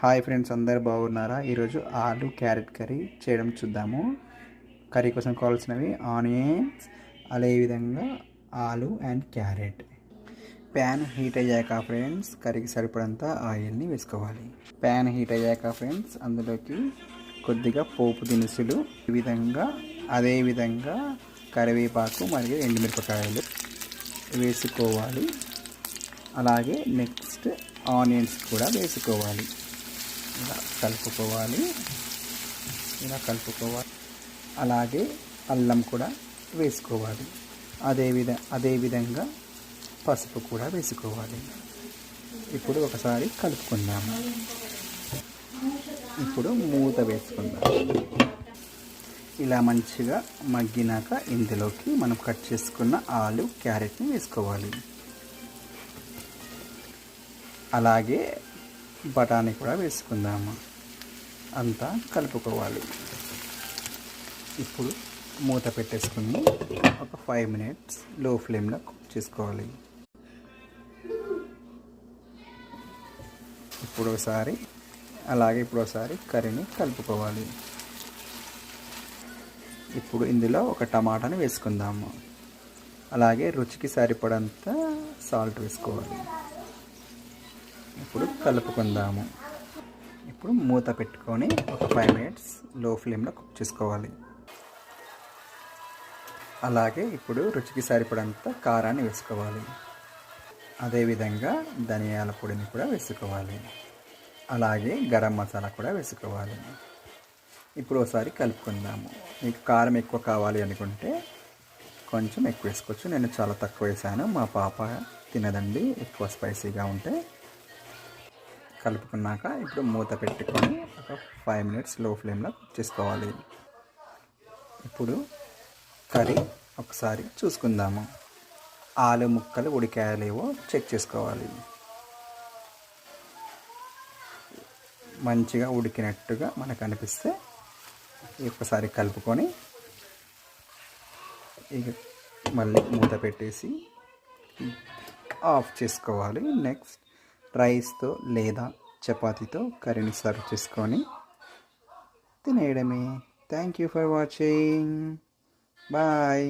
Hi friends, అందరు బాగున్నారా? ఈరోజు ఆలు క్యారెట్ కర్రీ చేయడం చూద్దాము. కర్రీ కోసం కావాల్సినవి ఆనియన్స్, అదేవిధంగా ఆలు అండ్ క్యారెట్. ప్యాన్ హీట్ అయ్యాక ఫ్రెండ్స్ కర్రీకి సరిపడంత ఆయిల్ని వేసుకోవాలి. ప్యాన్ హీట్ అయ్యాక ఫ్రెండ్స్ అందులోకి కొద్దిగా పోపు దినుసులు, అదేవిధంగా కరివేపాకు మరియు ఎండుమిరపకాయలు వేసుకోవాలి. అలాగే నెక్స్ట్ ఆనియన్స్ కూడా వేసుకోవాలి. ఇలా కలుపుకోవాలి. అలాగే అల్లం కూడా వేసుకోవాలి. అదేవిధంగా పసుపు కూడా వేసుకోవాలి. ఇప్పుడు ఒకసారి కలుపుకుందాము. ఇప్పుడు మూత వేసుకుందాం. ఇలా మంచిగా మగ్గినాక ఇందులోకి మనం కట్ చేసుకున్న ఆలు క్యారెట్ని వేసుకోవాలి. అలాగే బఠానీ కూడా వేసుకుందాము. అంతా కలుపుకోవాలి. ఇప్పుడు మూత పెట్టేసుకుని ఒక 5 minutes లో ఫ్లేమ్లో కుక్ చేసుకోవాలి. ఇప్పుడు ఒకసారి కర్రీని కలుపుకోవాలి. ఇప్పుడు ఇందులో ఒక టమాటాని వేసుకుందాము. అలాగే రుచికి సరిపడంత సాల్ట్ వేసుకోవాలి. ఇప్పుడు కలుపుకుందాము. ఇప్పుడు మూత పెట్టుకొని ఒక 5 minutes లో ఫ్లేమ్లో కుక్ చేసుకోవాలి. అలాగే ఇప్పుడు రుచికి సరిపడంత కారాన్ని వేసుకోవాలి. అదేవిధంగా ధనియాల పొడిని కూడా వేసుకోవాలి. అలాగే గరం మసాలా కూడా వేసుకోవాలి. ఇప్పుడు ఒకసారి కలుపుకుందాము. మీకు కారం ఎక్కువ కావాలి అనుకుంటే కొంచెం ఎక్కువ వేసుకోవచ్చు. నేను చాలా తక్కువ వేసాను. మా పాప తినదండి ఎక్కువ స్పైసీగా ఉంటే. కలుపుకున్నాక ఇప్పుడు మూత పెట్టుకొని ఒక 5 minutes లో ఫ్లేమ్లో కుక్ చేసుకోవాలి. ఇప్పుడు కర్రీ ఒకసారి చూసుకుందాము. ఆలు ముక్కలు ఉడికాయలేవో చెక్ చేసుకోవాలి. మంచిగా ఉడికినట్టుగా మనకు అనిపిస్తే ఒకసారి కలుపుకొని ఇక మళ్ళీ మూత పెట్టేసి ఆఫ్ చేసుకోవాలి. నెక్స్ట్ రైస్తో లేదా చపాతీతో కర్రీని సర్వ్ చేసుకొని తినేయడమే. Thank you for watching. Bye.